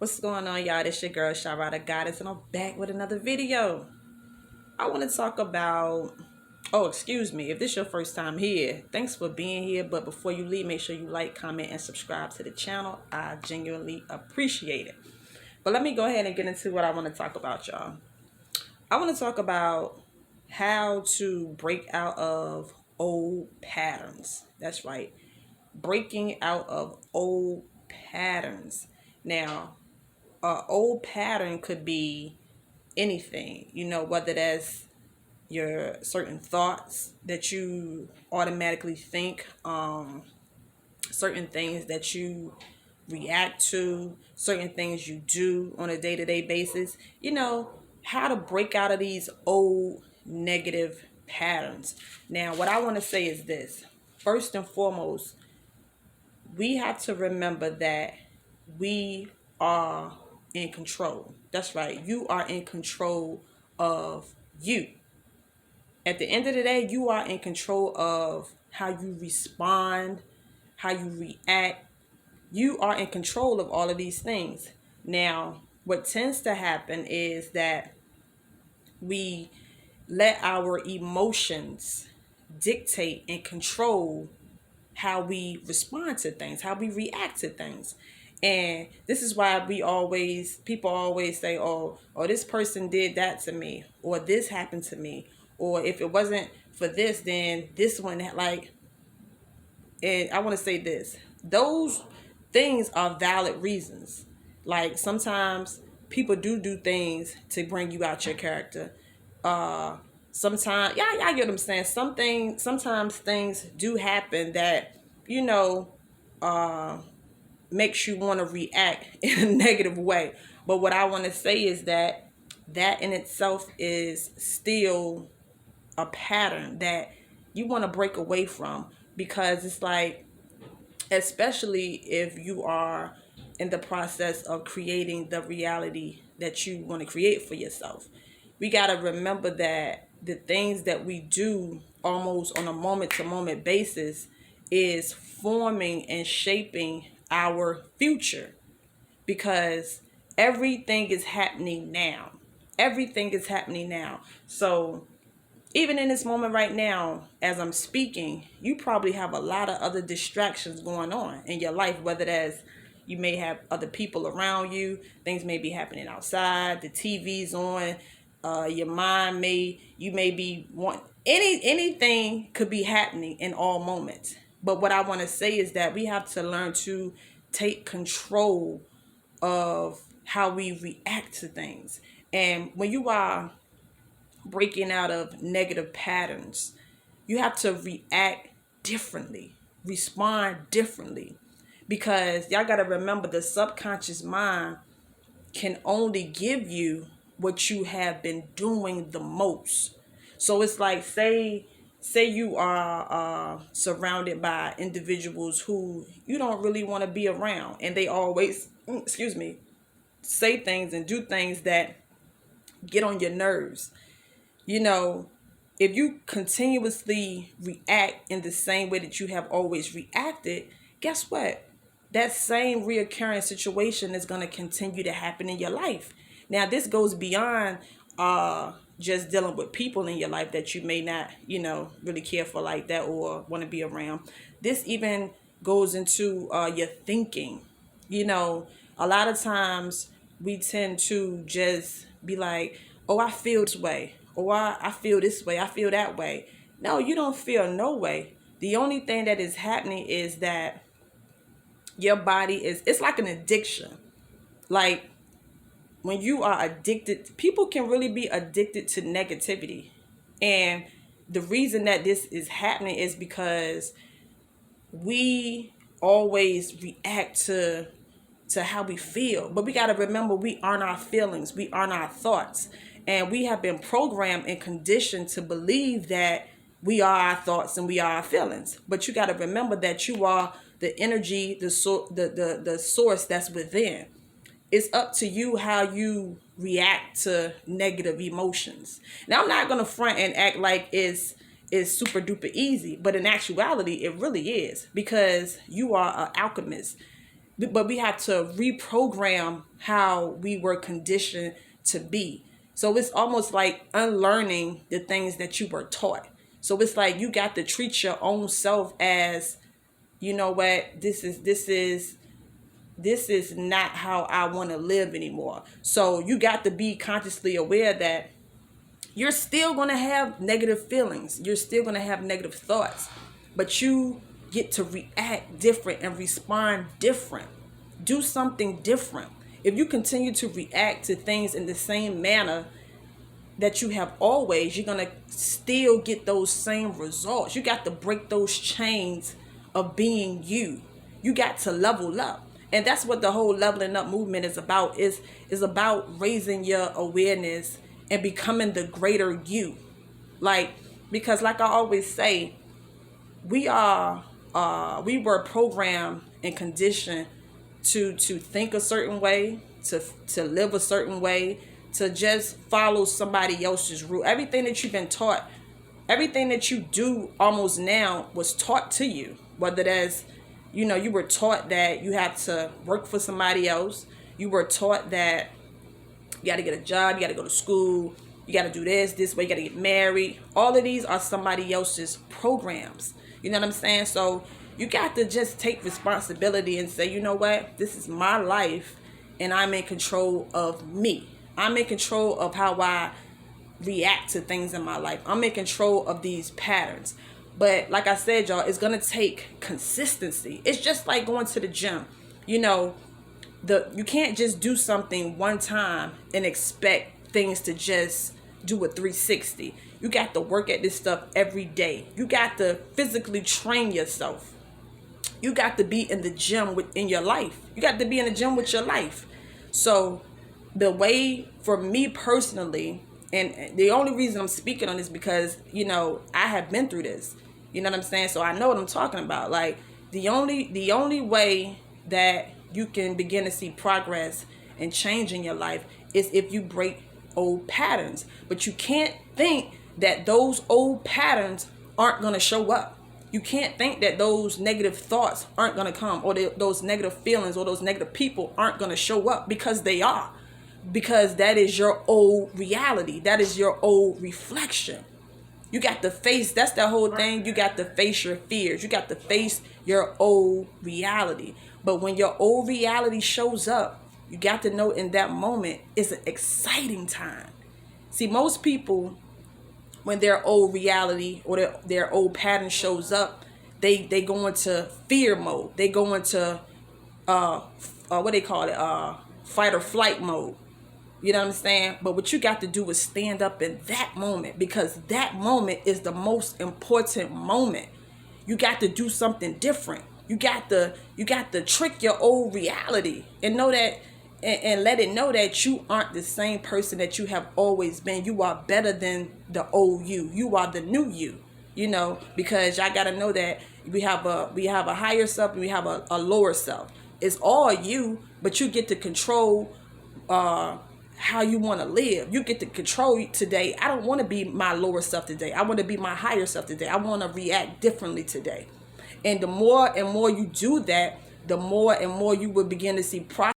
What's going on, y'all? It's your girl, Sharada Goddess, and I'm back with another video. I want to talk about, excuse me, if this is your first time here, thanks for being here. But before you leave, make sure you like, comment, and subscribe to the channel. I genuinely appreciate it. But let me go ahead and get into what I want to talk about, y'all. I want to talk about how to break out of old patterns. That's right. Breaking out of old patterns. Now, old pattern could be anything, whether that's your certain thoughts that you automatically think, certain things that you react to, certain things you do on a day-to-day basis. How to break out of these old negative patterns. Now, what I want to say is this. First and foremost, we have to remember that we are in control. That's right. You are in control of you. At the end of the day, you are in control of how you respond, how you react. You are in control of all of these things. Now, what tends to happen is that we let our emotions dictate and control how we respond to things, how we react to things. And this is why people always say, oh, this person did that to me, or this happened to me, or if it wasn't for this, then this one, like, and I want to say this, those things are valid reasons. Like, sometimes people do things to bring you out your character. Sometimes, yeah, I get what I'm saying. Sometimes things do happen that, you know, makes you want to react in a negative way. But what I want to say is that in itself is still a pattern that you want to break away from, because it's like, especially if you are in the process of creating the reality that you want to create for yourself. We got to remember that the things that we do almost on a moment to moment basis is forming and shaping our future, because everything is happening now. Everything is happening now. So even in this moment right now, as I'm speaking, you probably have a lot of other distractions going on in your life, whether that's you may have other people around you, things may be happening outside, the TV's on, your mind you may be anything could be happening in all moments. But what I want to say is that we have to learn to take control of how we react to things. And when you are breaking out of negative patterns, you have to react differently, respond differently, because y'all got to remember the subconscious mind can only give you what you have been doing the most. So it's like, say you are surrounded by individuals who you don't really want to be around, and they always say things and do things that get on your nerves. If you continuously react in the same way that you have always reacted, guess what? That same reoccurring situation is going to continue to happen in your life. Now, this goes beyond just dealing with people in your life that you may not, really care for like that or want to be around. This even goes into your thinking. A lot of times we tend to just be like, oh, I feel this way, or I feel this way, I feel that way. No, you don't feel no way. The only thing that is happening is that your body it's like an addiction. Like, when you are addicted, people can really be addicted to negativity. And the reason that this is happening is because we always react to how we feel. But we got to remember, we aren't our feelings, we aren't our thoughts. And we have been programmed and conditioned to believe that we are our thoughts and we are our feelings. But you got to remember that you are the energy, the source that's within. It's up to you how you react to negative emotions. Now, I'm not going to front and act like it's super duper easy, but in actuality, it really is, because you are an alchemist. but we have to reprogram how we were conditioned to be. So it's almost like unlearning the things that you were taught. So it's like you got to treat your own self as, you know what, this is not how I want to live anymore. So you got to be consciously aware that you're still going to have negative feelings. You're still going to have negative thoughts, but you get to react different and respond different. Do something different. If you continue to react to things in the same manner that you have always, you're going to still get those same results. You got to break those chains of being you. You got to level up. And that's what the whole leveling up movement is about, is about raising your awareness and becoming the greater you. Like, because like I always say, we were programmed and conditioned to think a certain way, to live a certain way, to just follow somebody else's rule. Everything that you've been taught, everything that you do almost now was taught to you. Whether that's, you were taught that you have to work for somebody else. You were taught that you got to get a job, you got to go to school, you got to do this way, you got to get married. All of these are somebody else's programs. You know what I'm saying? So you got to just take responsibility and say, you know what? This is my life, and I'm in control of me. I'm in control of how I react to things in my life. I'm in control of these patterns. But like I said, y'all, it's going to take consistency. It's just like going to the gym. You can't just do something one time and expect things to just do a 360. You got to work at this stuff every day. You got to physically train yourself. You got to be in the gym in your life. You got to be in the gym with your life. So the way for me personally, and the only reason I'm speaking on this because, I have been through this. You know what I'm saying? So I know what I'm talking about. Like, the only way that you can begin to see progress and change in your life is if you break old patterns. But you can't think that those old patterns aren't going to show up. You can't think that those negative thoughts aren't going to come, or those negative feelings or those negative people aren't going to show up, because they are. Because that is your old reality. That is your old reflection. You got to face, that's the whole thing. You got to face your fears. You got to face your old reality. But when your old reality shows up, you got to know in that moment it's an exciting time. See, most people, when their old reality or their old pattern shows up, they go into fear mode. They go into what they call it, fight or flight mode. You know what I'm saying? But what you got to do is stand up in that moment, because that moment is the most important moment. You got to do something different. You got to trick your old reality and know that, and let it know that you aren't the same person that you have always been. You are better than the old you. You are the new you. Because y'all got to know that we have a higher self and we have a lower self. It's all you, but you get to control how you want to live. You get to control today. I don't want to be my lower self today. I want to be my higher self today. I want to react differently today. And the more and more you do that, the more and more you will begin to see progress.